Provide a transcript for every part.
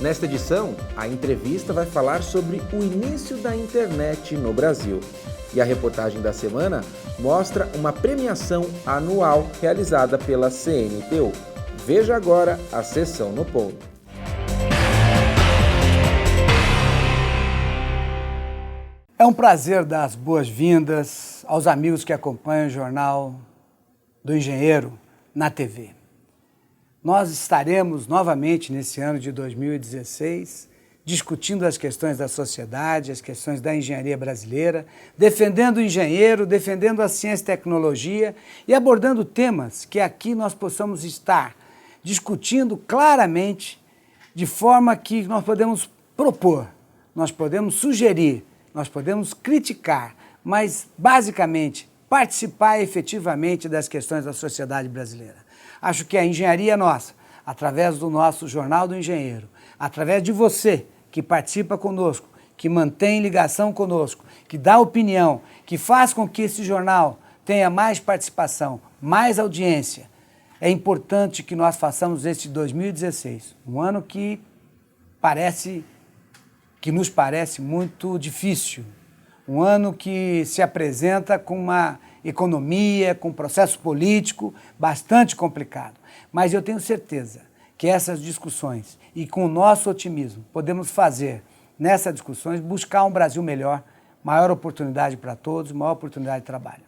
Nesta edição, a entrevista vai falar sobre o início da internet no Brasil. E a reportagem da semana mostra uma premiação anual realizada pela CNTU. Veja agora a sessão no ponto. É um prazer dar as boas-vindas aos amigos que acompanham o Jornal do Engenheiro na TV. Nós estaremos novamente nesse ano de 2016 discutindo as questões da sociedade, as questões da engenharia brasileira, defendendo o engenheiro, defendendo a ciência e tecnologia e abordando temas que aqui nós possamos estar discutindo claramente, de forma que nós podemos propor, nós podemos sugerir, nós podemos criticar, mas basicamente participar efetivamente das questões da sociedade brasileira. Acho que a engenharia nossa, através do nosso Jornal do Engenheiro, através de você que participa conosco, que mantém ligação conosco, que dá opinião, que faz com que esse jornal tenha mais participação, mais audiência, é importante que nós façamos este 2016, um ano que nos parece muito difícil, um ano que se apresenta com uma economia, com um processo político bastante complicado. Mas eu tenho certeza que essas discussões e com o nosso otimismo podemos fazer nessas discussões buscar um Brasil melhor, maior oportunidade para todos, maior oportunidade de trabalho.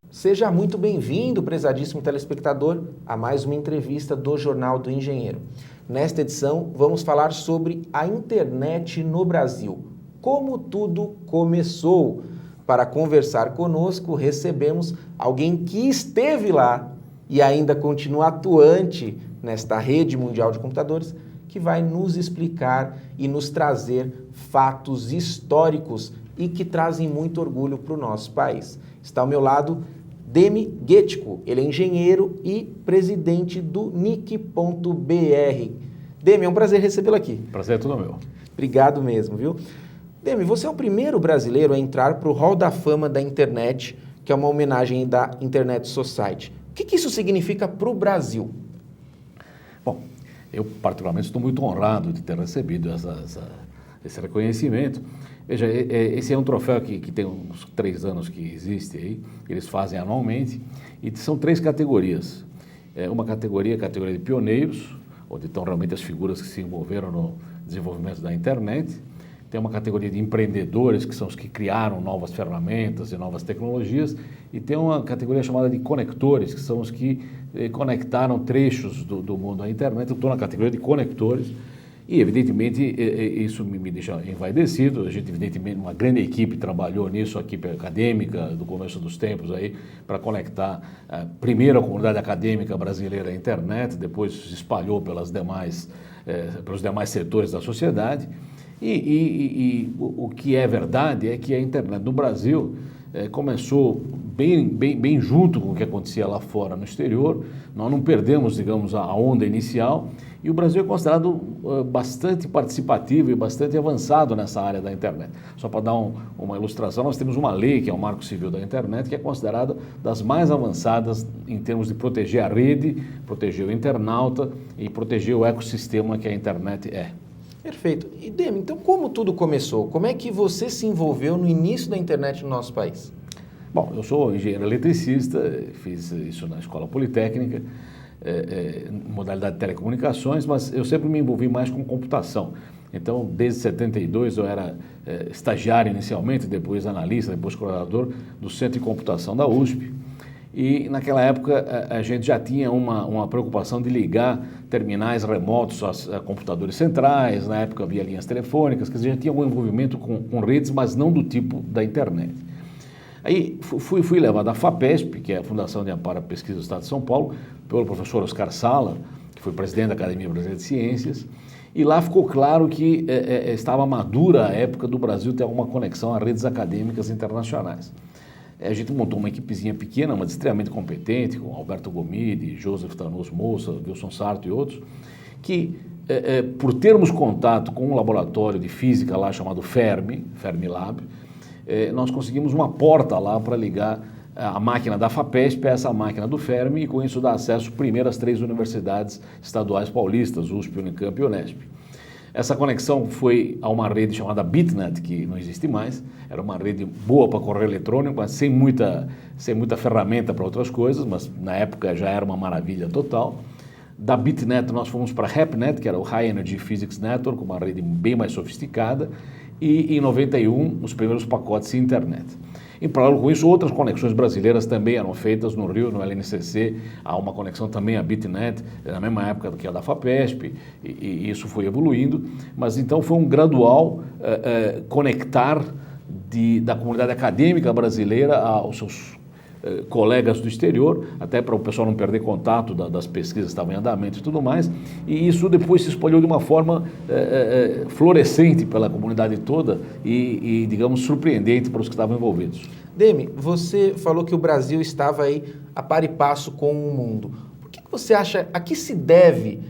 Seja muito bem-vindo, prezadíssimo telespectador, a mais uma entrevista do Jornal do Engenheiro. Nesta edição, vamos falar sobre a internet no Brasil. Como tudo começou. Para conversar conosco, recebemos alguém que esteve lá e ainda continua atuante nesta rede mundial de computadores, que vai nos explicar e nos trazer fatos históricos e que trazem muito orgulho para o nosso país. Está ao meu lado Demi Guettico, ele é engenheiro e presidente do NIC.br. Demi, é um prazer recebê-lo aqui. Prazer é todo meu. Obrigado mesmo, viu? Demi, você é o primeiro brasileiro a entrar para o Hall da Fama da Internet, que é uma homenagem da Internet Society. O que isso significa para o Brasil? Bom, eu particularmente estou muito honrado de ter recebido esse reconhecimento. Veja, esse é um troféu que tem uns 3 anos que existe aí, eles fazem anualmente, e são 3 categorias. Uma categoria de pioneiros, onde estão realmente as figuras que se envolveram no desenvolvimento da internet. Tem uma categoria de empreendedores, que são os que criaram novas ferramentas e novas tecnologias, e tem uma categoria chamada de conectores, que são os que conectaram trechos do mundo à internet. Eu estou na categoria de conectores, e evidentemente isso me deixa envaidecido. A gente, evidentemente, uma grande equipe trabalhou nisso, a equipe acadêmica do começo dos tempos aí, para conectar primeiro a comunidade acadêmica brasileira à internet, depois se espalhou pelos demais setores da sociedade. O que é verdade é que a internet no Brasil começou bem junto com o que acontecia lá fora no exterior. Nós não perdemos, digamos, a onda inicial, e o Brasil é considerado bastante participativo e bastante avançado nessa área da internet. Só para dar uma ilustração, nós temos uma lei, que é o Marco Civil da Internet, que é considerada das mais avançadas em termos de proteger a rede, proteger o internauta e proteger o ecossistema que a internet é. Perfeito. E Demi, então como tudo começou? Como é que você se envolveu no início da internet no nosso país? Bom, eu sou engenheiro eletricista, fiz isso na Escola Politécnica, modalidade de telecomunicações, mas eu sempre me envolvi mais com computação. Então, desde 72 eu era estagiário inicialmente, depois analista, depois coordenador do Centro de Computação da USP. E naquela época a gente já tinha uma preocupação de ligar terminais remotos a computadores centrais. Na época havia linhas telefônicas, quer dizer, já tinha algum envolvimento com redes, mas não do tipo da internet. Aí fui levado à FAPESP, que é a Fundação de Amparo à Pesquisa do Estado de São Paulo, pelo professor Oscar Sala, que foi presidente da Academia Brasileira de Ciências, e lá ficou claro que estava madura a época do Brasil ter alguma conexão a redes acadêmicas internacionais. A gente montou uma equipezinha pequena, mas extremamente competente, com Alberto Gomide, Joseph Tanos Moça, Wilson Sarto e outros, que por termos contato com um laboratório de física lá chamado Fermi Lab, nós conseguimos uma porta lá para ligar a máquina da FAPESP a essa máquina do Fermi e com isso dá acesso primeiro às 3 universidades estaduais paulistas, USP, Unicamp e Unesp. Essa conexão foi a uma rede chamada BitNet, que não existe mais, era uma rede boa para correio eletrônico, mas sem muita ferramenta para outras coisas, mas na época já era uma maravilha total. Da BitNet nós fomos para a HAPNet, que era o High Energy Physics Network, uma rede bem mais sofisticada, e em 91 os primeiros pacotes de internet. Em paralelo com isso, outras conexões brasileiras também eram feitas no Rio, no LNCC, há uma conexão também à BitNet, na mesma época que a da FAPESP, e isso foi evoluindo, mas então foi um gradual conectar da comunidade acadêmica brasileira aos seus colegas do exterior, até para o pessoal não perder contato das pesquisas que estavam em andamento e tudo mais, e isso depois se espalhou de uma forma florescente pela comunidade toda e, digamos, surpreendente para os que estavam envolvidos. Demi, você falou que o Brasil estava aí a par e passo com o mundo. Por que você acha, a que se deve,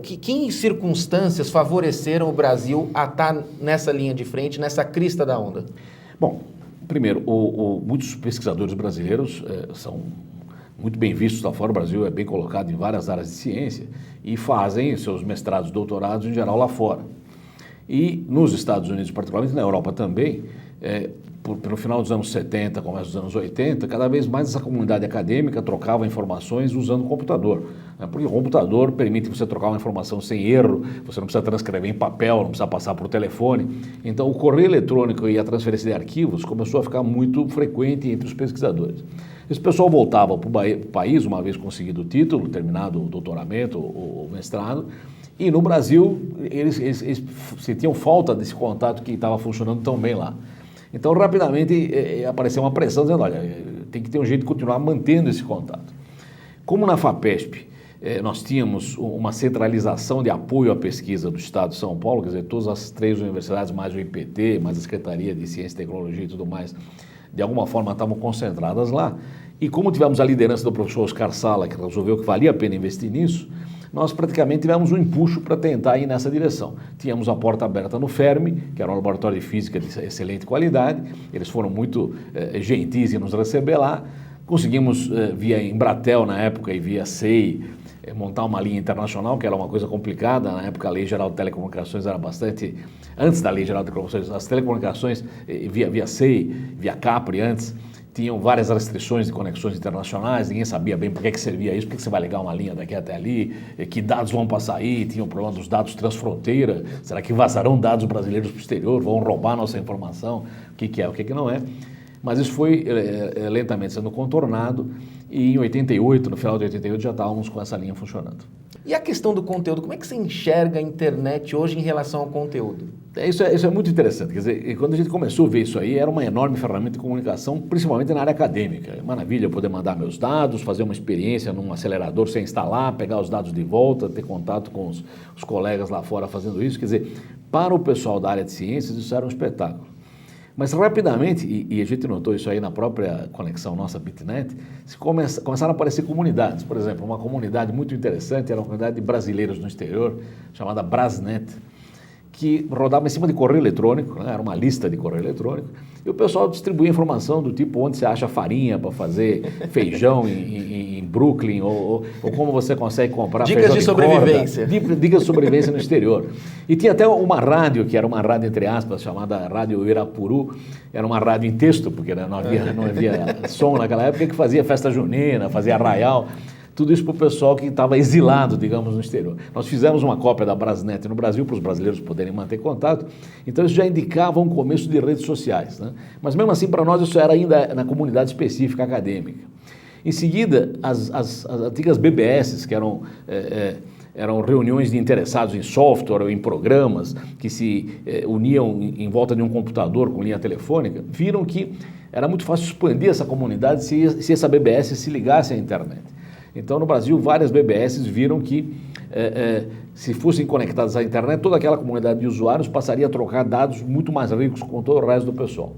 que circunstâncias favoreceram o Brasil a estar nessa linha de frente, nessa crista da onda? Bom, primeiro, muitos pesquisadores brasileiros são muito bem vistos lá fora. O Brasil é bem colocado em várias áreas de ciência e fazem seus mestrados, doutorados em geral lá fora. E nos Estados Unidos, particularmente na Europa também, no final dos anos 70, começo dos anos 80, cada vez mais essa comunidade acadêmica trocava informações usando o computador. Porque o computador permite você trocar uma informação sem erro, você não precisa transcrever em papel, não precisa passar por telefone. Então o correio eletrônico e a transferência de arquivos começou a ficar muito frequente entre os pesquisadores. Esse pessoal voltava para o país, uma vez conseguido o título, terminado o doutoramento, o mestrado, e no Brasil eles sentiam falta desse contato que estava funcionando tão bem lá. Então, rapidamente, apareceu uma pressão dizendo, olha, tem que ter um jeito de continuar mantendo esse contato. Como na FAPESP nós tínhamos uma centralização de apoio à pesquisa do Estado de São Paulo, quer dizer, todas as 3 universidades, mais o IPT, mais a Secretaria de Ciência e Tecnologia e tudo mais, de alguma forma estavam concentradas lá. E como tivemos a liderança do professor Oscar Sala, que resolveu que valia a pena investir nisso, nós praticamente tivemos um empuxo para tentar ir nessa direção. Tínhamos a porta aberta no Fermi, que era um laboratório de física de excelente qualidade, eles foram muito gentis em nos receber lá, conseguimos via Embratel na época e via SEI montar uma linha internacional, que era uma coisa complicada, na época a Lei Geral de Telecomunicações era bastante, antes da Lei Geral de Telecomunicações, as telecomunicações via SEI, via Capri antes, tinham várias restrições de conexões internacionais, ninguém sabia bem para que servia isso, por que você vai ligar uma linha daqui até ali, que dados vão passar aí, tinha o problema dos dados transfronteira, será que vazarão dados brasileiros para o exterior, vão roubar nossa informação, o que é, o que não é. Mas isso foi lentamente sendo contornado e em 88, no final de 88, já estávamos com essa linha funcionando. E a questão do conteúdo, como é que você enxerga a internet hoje em relação ao conteúdo? Isso é muito interessante, quer dizer, quando a gente começou a ver isso aí, era uma enorme ferramenta de comunicação, principalmente na área acadêmica. É maravilha eu poder mandar meus dados, fazer uma experiência num acelerador sem instalar, pegar os dados de volta, ter contato com os colegas lá fora fazendo isso. Quer dizer, para o pessoal da área de ciências, isso era um espetáculo. Mas rapidamente, e a gente notou isso aí na própria conexão nossa BitNet, começaram a aparecer comunidades. Por exemplo, uma comunidade muito interessante era uma comunidade de brasileiros no exterior, chamada Brasnet, que rodava em cima de correio eletrônico, né? Era uma lista de correio eletrônico, e o pessoal distribuía informação do tipo onde você acha farinha para fazer feijão em Brooklyn, ou como você consegue comprar dicas feijão de sobrevivência. Dicas de sobrevivência no exterior. E tinha até uma rádio, que era uma rádio entre aspas, chamada Rádio Irapuru, era uma rádio em texto, porque não havia som naquela época, que fazia festa junina, fazia arraial. Tudo isso para o pessoal que estava exilado, digamos, no exterior. Nós fizemos uma cópia da Brasnet no Brasil para os brasileiros poderem manter contato, então isso já indicava um começo de redes sociais, né? Mas mesmo assim, para nós, isso era ainda na comunidade específica acadêmica. Em seguida, as antigas BBS, que eram reuniões de interessados em software ou em programas, que se uniam em volta de um computador com linha telefônica, viram que era muito fácil expandir essa comunidade se essa BBS se ligasse à internet. Então, no Brasil, várias BBS viram que, se fossem conectadas à internet, toda aquela comunidade de usuários passaria a trocar dados muito mais ricos com todo o resto do pessoal.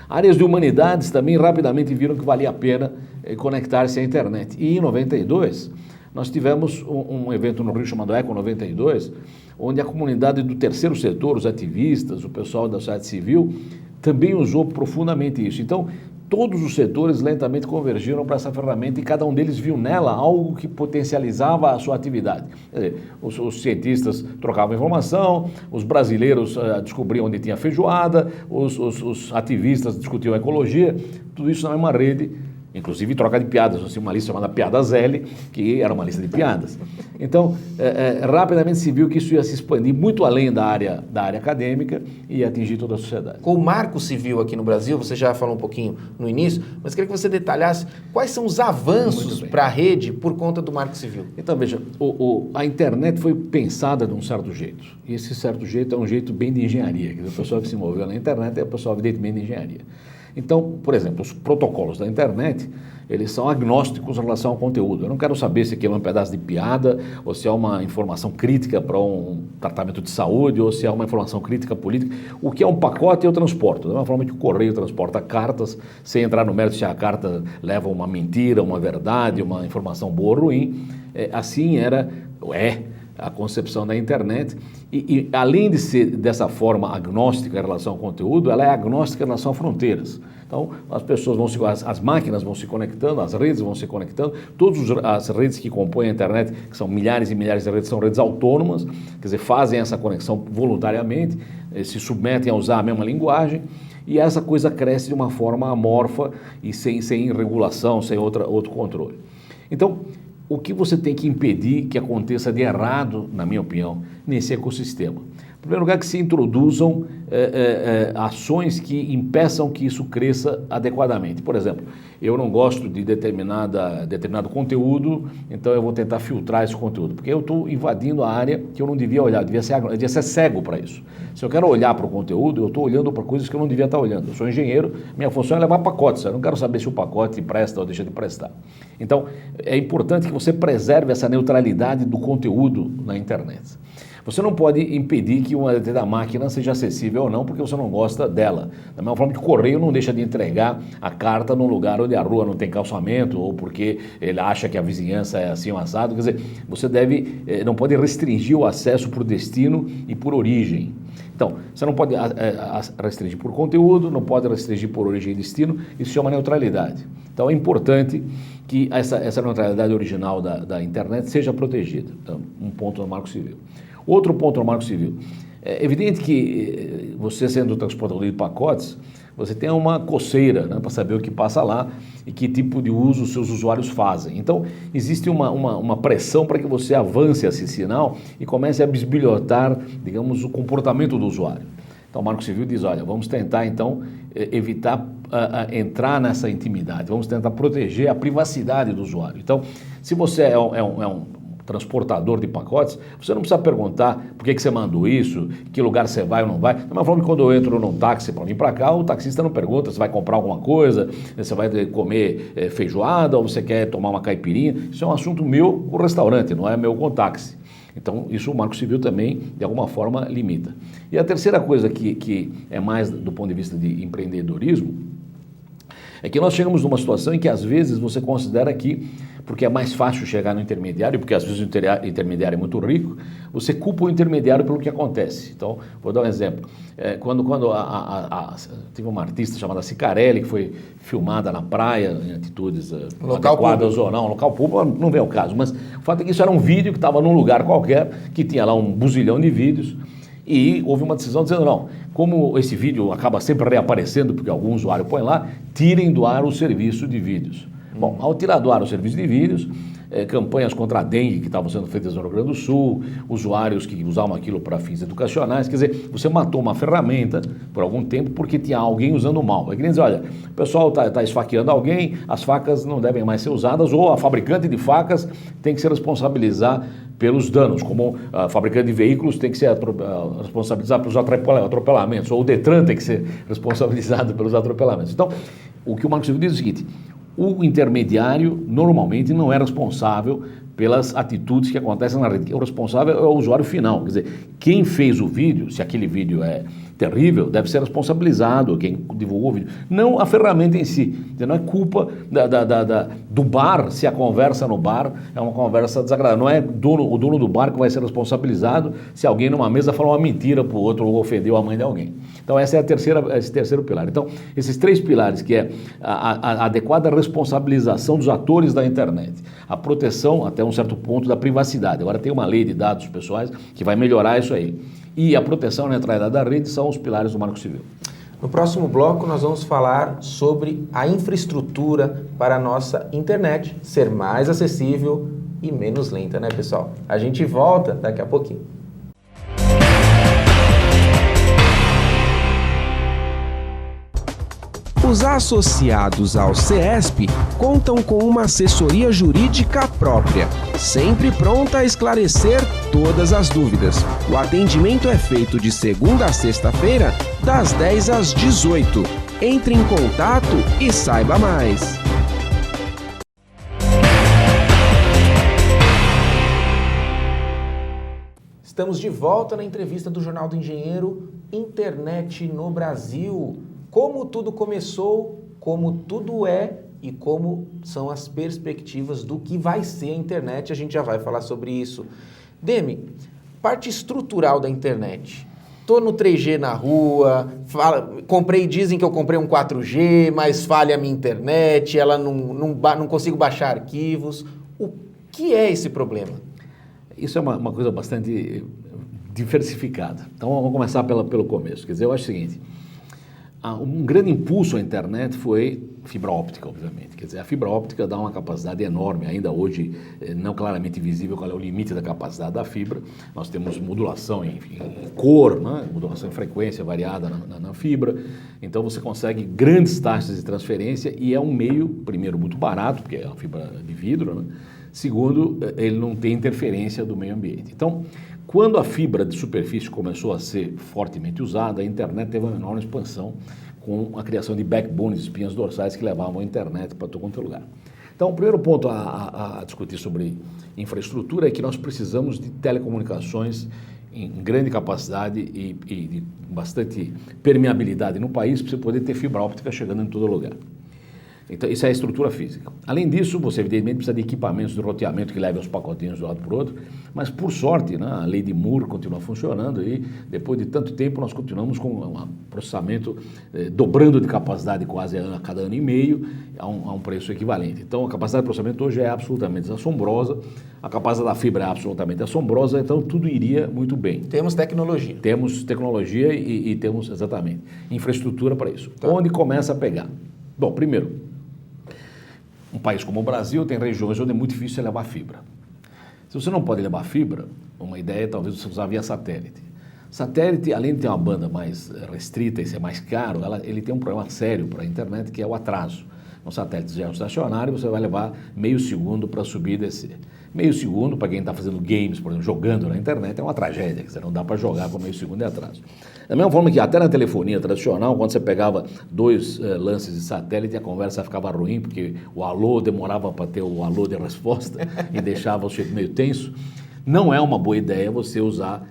Áreas de humanidades também rapidamente viram que valia a pena conectar-se à internet. E em 92, nós tivemos um evento no Rio chamado Eco 92, onde a comunidade do terceiro setor, os ativistas, o pessoal da sociedade civil, também usou profundamente isso. Então, todos os setores lentamente convergiram para essa ferramenta e cada um deles viu nela algo que potencializava a sua atividade. Quer dizer, os cientistas trocavam informação, os brasileiros descobriam onde tinha feijoada, os ativistas discutiam ecologia, tudo isso na mesma rede. Inclusive troca de piadas, tinha uma lista chamada Piadas L, que era uma lista de piadas. Então, rapidamente se viu que isso ia se expandir muito além da área acadêmica e ia atingir toda a sociedade. Com o Marco Civil aqui no Brasil, você já falou um pouquinho no início, mas queria que você detalhasse quais são os avanços para a rede por conta do Marco Civil. Então, veja, a internet foi pensada de um certo jeito. E esse certo jeito é um jeito bem de engenharia. Quer dizer, o pessoal que se moveu na internet é o pessoal evidentemente de engenharia. Então, por exemplo, os protocolos da internet, eles são agnósticos em relação ao conteúdo. Eu não quero saber se aquilo é um pedaço de piada, ou se é uma informação crítica para um tratamento de saúde, ou se é uma informação crítica política. O que é um pacote eu transporto. Da mesma forma que o correio transporta cartas, sem entrar no mérito se a carta leva uma mentira, uma verdade, uma informação boa ou ruim. Assim é a concepção da internet e além de ser dessa forma agnóstica em relação ao conteúdo, ela é agnóstica em relação a fronteiras. Então, as máquinas vão se conectando, as redes vão se conectando, todas as redes que compõem a internet, que são milhares e milhares de redes, são redes autônomas, quer dizer, fazem essa conexão voluntariamente, se submetem a usar a mesma linguagem, e essa coisa cresce de uma forma amorfa e sem regulação, sem outro controle. Então, o que você tem que impedir que aconteça de errado, na minha opinião, nesse ecossistema? Em primeiro lugar, que se introduzam ações que impeçam que isso cresça adequadamente. Por exemplo, eu não gosto de determinado conteúdo, então eu vou tentar filtrar esse conteúdo, porque eu estou invadindo a área que eu não devia olhar, eu devia ser cego para isso. Se eu quero olhar para o conteúdo, eu estou olhando para coisas que eu não devia estar olhando. Eu sou engenheiro, minha função é levar pacotes, eu não quero saber se o pacote presta ou deixa de prestar. Então, é importante que você preserve essa neutralidade do conteúdo na internet. Você não pode impedir que uma determinada máquina seja acessível ou não, porque você não gosta dela. Da mesma forma que o correio não deixa de entregar a carta num lugar onde a rua não tem calçamento, ou porque ele acha que a vizinhança é assim um assado. Quer dizer, você não pode restringir o acesso por destino e por origem. Então, você não pode restringir por conteúdo, não pode restringir por origem e destino, isso chama neutralidade. Então, é importante que essa neutralidade original da internet seja protegida. Então, um ponto no Marco Civil. Outro ponto no Marco Civil. É evidente que você, sendo transportador de pacotes, você tem uma coceira, né, para saber o que passa lá e que tipo de uso os seus usuários fazem. Então, existe uma pressão para que você avance esse sinal e comece a bisbilhotar, digamos, o comportamento do usuário. Então, o Marco Civil diz, olha, vamos tentar, então, evitar entrar nessa intimidade, vamos tentar proteger a privacidade do usuário. Então, se você é um transportador de pacotes, você não precisa perguntar por que você mandou isso, que lugar você vai ou não vai. Da mesma forma que quando eu entro num táxi para vir para cá, o taxista não pergunta se vai comprar alguma coisa, se vai comer feijoada ou você quer tomar uma caipirinha. Isso é um assunto meu com o restaurante, não é meu com o táxi. Então, isso o Marco Civil também, de alguma forma, limita. E a terceira coisa que é mais do ponto de vista de empreendedorismo, é que nós chegamos numa situação em que às vezes você considera que, porque é mais fácil chegar no intermediário, porque às vezes o intermediário é muito rico, você culpa o intermediário pelo que acontece. Então, vou dar um exemplo. Quando teve uma artista chamada Cicarelli, que foi filmada na praia, em atitudes adequadas ou não, local público, não vem ao caso, mas o fato é que isso era um vídeo que estava num lugar qualquer, que tinha lá um buzilhão de vídeos, e houve uma decisão dizendo, não, como esse vídeo acaba sempre reaparecendo, porque algum usuário põe lá, tirem do ar o serviço de vídeos. Bom, ao tirar do ar o serviço de vídeos, campanhas contra a dengue que estavam sendo feitas no Rio Grande do Sul, usuários que usavam aquilo para fins educacionais, quer dizer, você matou uma ferramenta por algum tempo porque tinha alguém usando mal. É que nem dizer, olha, o pessoal está esfaqueando alguém, as facas não devem mais ser usadas, ou a fabricante de facas tem que se responsabilizar pelos danos, como a fabricante de veículos tem que ser responsabilizado pelos atropelamentos, ou o Detran tem que ser responsabilizado pelos atropelamentos. Então, o que o Marco Civil diz é o seguinte, o intermediário normalmente não é responsável pelas atitudes que acontecem na rede. O responsável é o usuário final, quer dizer, quem fez o vídeo, se aquele vídeo terrível, deve ser responsabilizado quem divulgou o vídeo. Não a ferramenta em si. Não é culpa do bar se a conversa no bar é uma conversa desagradável. Não é o dono do bar que vai ser responsabilizado se alguém numa mesa falou uma mentira para o outro ou ofendeu a mãe de alguém. Então esse é esse terceiro pilar. Então esses três pilares, que é a adequada responsabilização dos atores da internet, a proteção até um certo ponto da privacidade. Agora tem uma lei de dados pessoais que vai melhorar isso aí. E a proteção na neutralidade da rede são os pilares do Marco Civil. No próximo bloco nós vamos falar sobre a infraestrutura para a nossa internet ser mais acessível e menos lenta, né, pessoal? A gente volta daqui a pouquinho. Os associados ao CESP contam com uma assessoria jurídica própria, sempre pronta a esclarecer todas as dúvidas. O atendimento é feito de segunda a sexta-feira, das 10 às 18. Entre em contato e saiba mais. Estamos de volta na entrevista do Jornal do Engenheiro, Internet no Brasil. Como tudo começou, como tudo é e como são as perspectivas do que vai ser a internet, a gente já vai falar sobre isso. Demi, parte estrutural da internet. Tô no 3G na rua, dizem que eu comprei um 4G, mas falha a minha internet, ela não consigo baixar arquivos. O que é esse problema? Isso é uma coisa bastante diversificada. Então vamos começar pelo começo. Quer dizer, eu acho o seguinte: um grande impulso à internet foi fibra óptica, obviamente. Quer dizer, a fibra óptica dá uma capacidade enorme, ainda hoje não claramente visível qual é o limite da capacidade da fibra. Nós temos modulação em cor, né? Modulação em frequência variada na fibra. Então você consegue grandes taxas de transferência e é um meio, primeiro, muito barato, porque é uma fibra de vidro, né? Segundo, ele não tem interferência do meio ambiente. Então, quando a fibra de superfície começou a ser fortemente usada, a internet teve uma enorme expansão com a criação de backbones, espinhas dorsais que levavam a internet para todo quanto é lugar. Então, o primeiro ponto a discutir sobre infraestrutura é que nós precisamos de telecomunicações em grande capacidade e de bastante permeabilidade no país para você poder ter fibra óptica chegando em todo lugar. Então, isso é a estrutura física. Além disso, você evidentemente precisa de equipamentos de roteamento que levem os pacotinhos de um lado para o outro, mas por sorte, né, a lei de Moore continua funcionando e depois de tanto tempo nós continuamos com um processamento dobrando de capacidade quase a cada ano e meio a um preço equivalente. Então a capacidade de processamento hoje é absolutamente assombrosa, a capacidade da fibra é absolutamente assombrosa, então tudo iria muito bem. Temos tecnologia. Temos tecnologia e temos exatamente infraestrutura para isso. Tá. Onde começa a pegar? Bom, primeiro, um país como o Brasil tem regiões onde é muito difícil você levar fibra. Se você não pode levar fibra, uma ideia é talvez você usar via satélite. Satélite, além de ter uma banda mais restrita e ser mais caro, ele tem um problema sério para a internet, que é o atraso. Um satélite geoestacionário, você vai levar meio segundo para subir e descer. Meio segundo, para quem está fazendo games, por exemplo, jogando na internet, é uma tragédia, quer dizer, não dá para jogar com meio segundo de atraso. Da mesma forma que até na telefonia tradicional, quando você pegava dois lances de satélite, a conversa ficava ruim, porque o alô demorava para ter o alô de resposta e deixava o sujeito meio tenso. Não é uma boa ideia você usar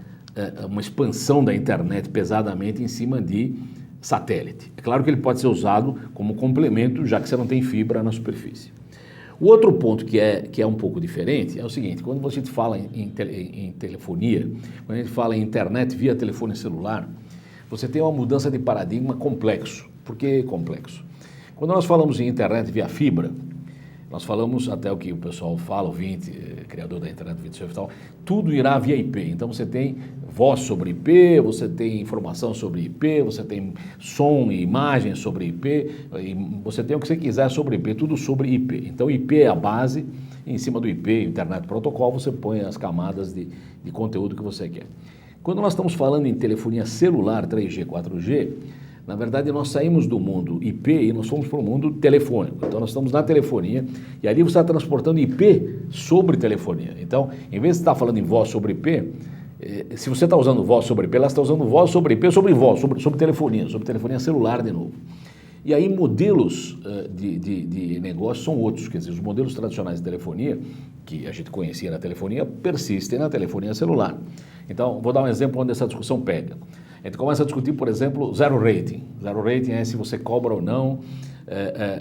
uma expansão da internet pesadamente em cima de satélite. É claro que ele pode ser usado como complemento, já que você não tem fibra na superfície. O outro ponto que é um pouco diferente é o seguinte: quando a gente fala em telefonia, quando a gente fala em internet via telefone celular, você tem uma mudança de paradigma complexo. Por que complexo? Quando nós falamos em internet via fibra, nós falamos até o que o pessoal fala, o Vint, criador da internet, Vint Cerf e tal, tudo irá via IP. Então você tem voz sobre IP, você tem informação sobre IP, você tem som e imagem sobre IP, e você tem o que você quiser sobre IP, tudo sobre IP. Então IP é a base, e em cima do IP, Internet Protocol, você põe as camadas de conteúdo que você quer. Quando nós estamos falando em telefonia celular, 3G, 4G, na verdade, nós saímos do mundo IP e nós fomos para o mundo telefônico. Então, nós estamos na telefonia e ali você está transportando IP sobre telefonia. Então, em vez de estar falando em voz sobre IP, se você está usando voz sobre IP, ela está usando voz sobre IP sobre voz, sobre telefonia celular de novo. E aí, modelos de negócio são outros. Quer dizer, os modelos tradicionais de telefonia, que a gente conhecia na telefonia, persistem na telefonia celular. Então, vou dar um exemplo onde essa discussão pega. A gente começa a discutir, por exemplo, zero rating. Zero rating é se você cobra ou não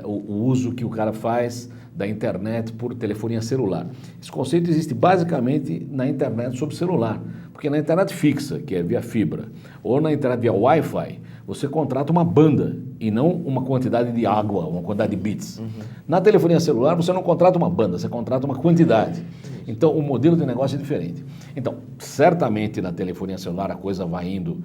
o uso que o cara faz da internet por telefonia celular. Esse conceito existe basicamente na internet sobre celular, porque na internet fixa, que é via fibra, ou na internet via Wi-Fi, você contrata uma banda e não uma quantidade de água, uma quantidade de bits. Na telefonia celular, você não contrata uma banda, você contrata uma quantidade. Então, o modelo de negócio é diferente. Então, certamente na telefonia celular a coisa vai indo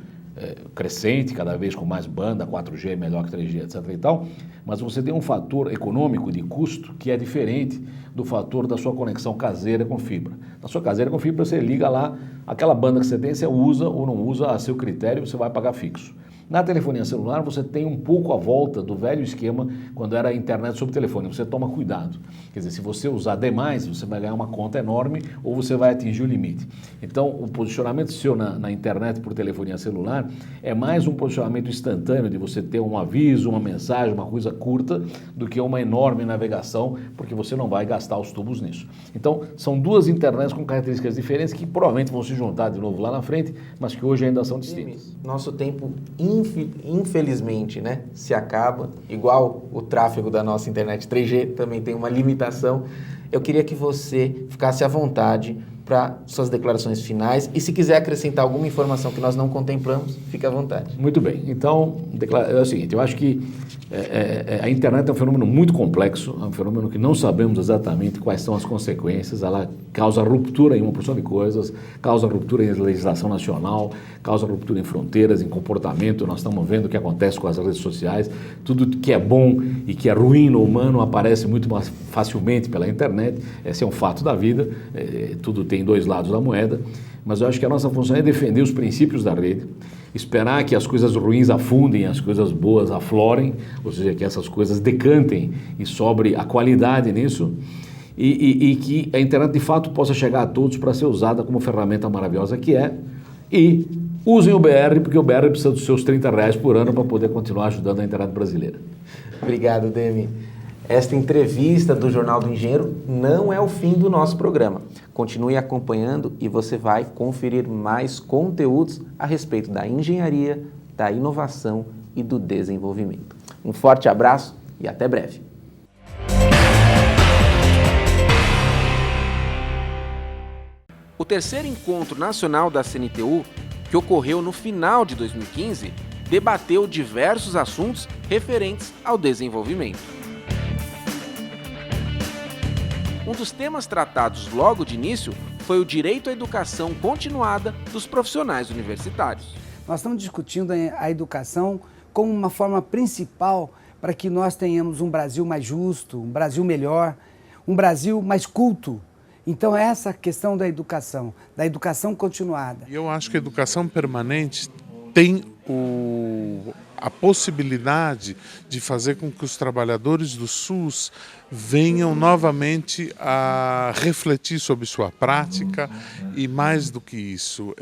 crescente, cada vez com mais banda, 4G melhor que 3G, etc. e tal, mas você tem um fator econômico de custo que é diferente do fator da sua conexão caseira com fibra. Na sua caseira com fibra, você liga lá, aquela banda que você tem, você usa ou não usa a seu critério, você vai pagar fixo. Na telefonia celular, você tem um pouco a volta do velho esquema quando era a internet sobre telefone. Você toma cuidado. Quer dizer, se você usar demais, você vai ganhar uma conta enorme ou você vai atingir o limite. Então, o posicionamento seu na internet por telefonia celular é mais um posicionamento instantâneo de você ter um aviso, uma mensagem, uma coisa curta, do que uma enorme navegação, porque você não vai gastar os tubos nisso. Então, são duas internets com características diferentes que provavelmente vão se juntar de novo lá na frente, mas que hoje ainda são distintas. Nosso tempo, infelizmente, né, se acaba, igual o tráfego da nossa internet 3G também tem uma limitação. Eu queria que você ficasse à vontade para suas declarações finais e se quiser acrescentar alguma informação que nós não contemplamos, fique à vontade. Muito bem. Então, é o seguinte, eu acho que a internet é um fenômeno muito complexo, é um fenômeno que não sabemos exatamente quais são as consequências, ela causa ruptura em uma porção de coisas, causa ruptura em legislação nacional, causa ruptura em fronteiras, em comportamento, nós estamos vendo o que acontece com as redes sociais, tudo que é bom e que é ruim no humano aparece muito mais facilmente pela internet, esse é um fato da vida, tudo tem dois lados da moeda, mas eu acho que a nossa função é defender os princípios da rede, esperar que as coisas ruins afundem, as coisas boas aflorem, ou seja, que essas coisas decantem e sobre a qualidade nisso, e que a internet de fato possa chegar a todos para ser usada como ferramenta maravilhosa que é, e usem o BR, porque o BR precisa dos seus R$30 por ano para poder continuar ajudando a internet brasileira. Obrigado, Demi. Esta entrevista do Jornal do Engenheiro não é o fim do nosso programa. Continue acompanhando e você vai conferir mais conteúdos a respeito da engenharia, da inovação e do desenvolvimento. Um forte abraço e até breve. O terceiro encontro nacional da CNTU, que ocorreu no final de 2015, debateu diversos assuntos referentes ao desenvolvimento. Um dos temas tratados logo de início foi o direito à educação continuada dos profissionais universitários. Nós estamos discutindo a educação como uma forma principal para que nós tenhamos um Brasil mais justo, um Brasil melhor, um Brasil mais culto. Então, essa questão da educação continuada. Eu acho que a educação permanente tem a possibilidade de fazer com que os trabalhadores do SUS venham novamente a refletir sobre sua prática e, mais do que isso,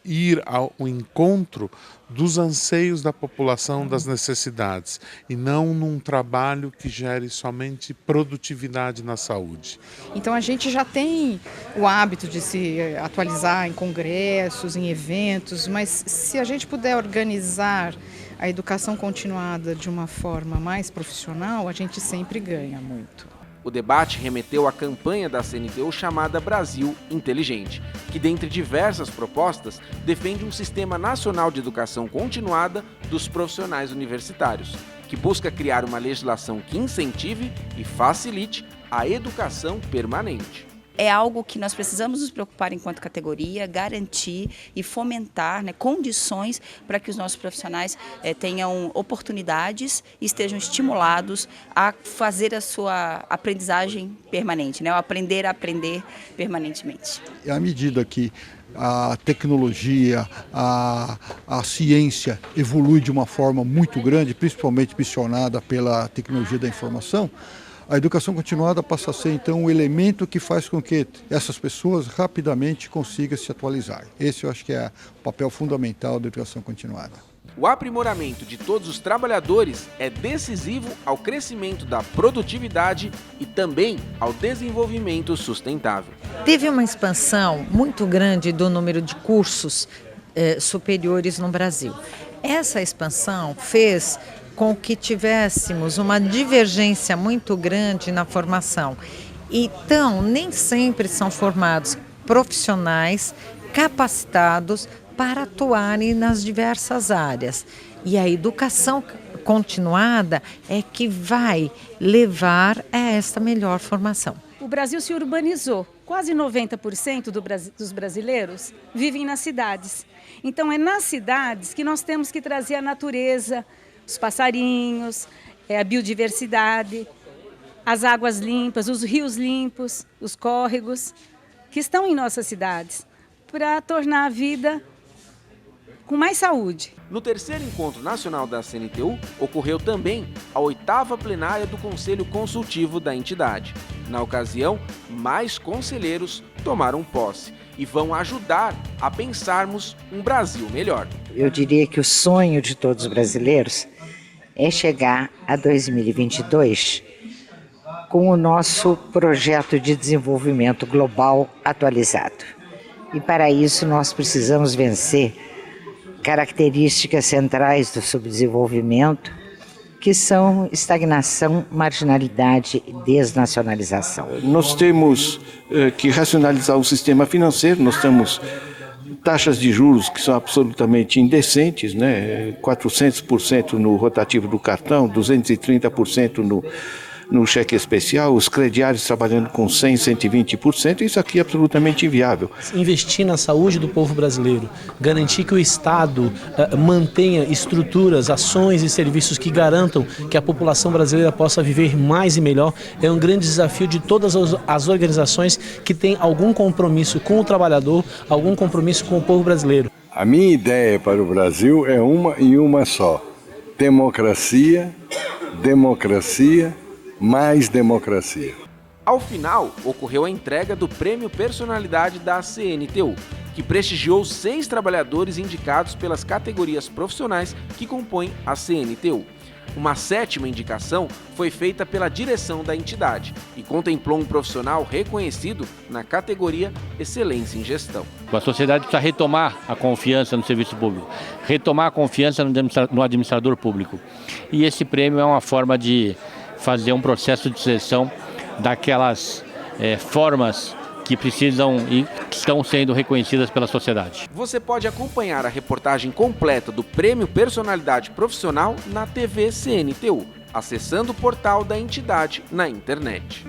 ir ao encontro dos anseios da população, das necessidades, e não num trabalho que gere somente produtividade na saúde. Então a gente já tem o hábito de se atualizar em congressos, em eventos, mas se a gente puder organizar a educação continuada de uma forma mais profissional, a gente sempre ganha muito. O debate remeteu à campanha da CNTU chamada Brasil Inteligente, que, dentre diversas propostas, defende um sistema nacional de educação continuada dos profissionais universitários, que busca criar uma legislação que incentive e facilite a educação permanente. É algo que nós precisamos nos preocupar enquanto categoria, garantir e fomentar, condições para que os nossos profissionais tenham oportunidades e estejam estimulados a fazer a sua aprendizagem permanente, o aprender a aprender permanentemente. À medida que a tecnologia, a ciência evolui de uma forma muito grande, principalmente missionada pela tecnologia da informação, a educação continuada passa a ser, então, um elemento que faz com que essas pessoas rapidamente consigam se atualizar. Esse eu acho que é o papel fundamental da educação continuada. O aprimoramento de todos os trabalhadores é decisivo ao crescimento da produtividade e também ao desenvolvimento sustentável. Teve uma expansão muito grande do número de cursos superiores no Brasil. Essa expansão fez com que tivéssemos uma divergência muito grande na formação. Então, nem sempre são formados profissionais capacitados para atuarem nas diversas áreas. E a educação continuada é que vai levar a esta melhor formação. O Brasil se urbanizou. Quase 90% dos brasileiros vivem nas cidades. Então é nas cidades que nós temos que trazer a natureza, os passarinhos, a biodiversidade, as águas limpas, os rios limpos, os córregos, que estão em nossas cidades, para tornar a vida com mais saúde. No terceiro Encontro Nacional da CNTU, ocorreu também a 8ª plenária do Conselho Consultivo da entidade. Na ocasião, mais conselheiros tomaram posse e vão ajudar a pensarmos um Brasil melhor. Eu diria que o sonho de todos os brasileiros é chegar a 2022 com o nosso projeto de desenvolvimento global atualizado. E para isso nós precisamos vencer características centrais do subdesenvolvimento, que são estagnação, marginalidade e desnacionalização. Nós temos que racionalizar o sistema financeiro, nós temos taxas de juros que são absolutamente indecentes, né? 400% no rotativo do cartão, 230% no cheque especial, os crediários trabalhando com 100%, 120%, isso aqui é absolutamente inviável. Investir na saúde do povo brasileiro, garantir que o Estado mantenha estruturas, ações e serviços que garantam que a população brasileira possa viver mais e melhor, é um grande desafio de todas as organizações que têm algum compromisso com o trabalhador, algum compromisso com o povo brasileiro. A minha ideia para o Brasil é uma e uma só: democracia, democracia, mais democracia. Ao final, ocorreu a entrega do Prêmio Personalidade da CNTU, que prestigiou 6 trabalhadores indicados pelas categorias profissionais que compõem a CNTU. Uma 7ª indicação foi feita pela direção da entidade e contemplou um profissional reconhecido na categoria Excelência em Gestão. A sociedade precisa retomar a confiança no serviço público, retomar a confiança no administrador público. E esse prêmio é uma forma de fazer um processo de seleção daquelas formas que precisam e estão sendo reconhecidas pela sociedade. Você pode acompanhar a reportagem completa do Prêmio Personalidade Profissional na TV CNTU, acessando o portal da entidade na internet.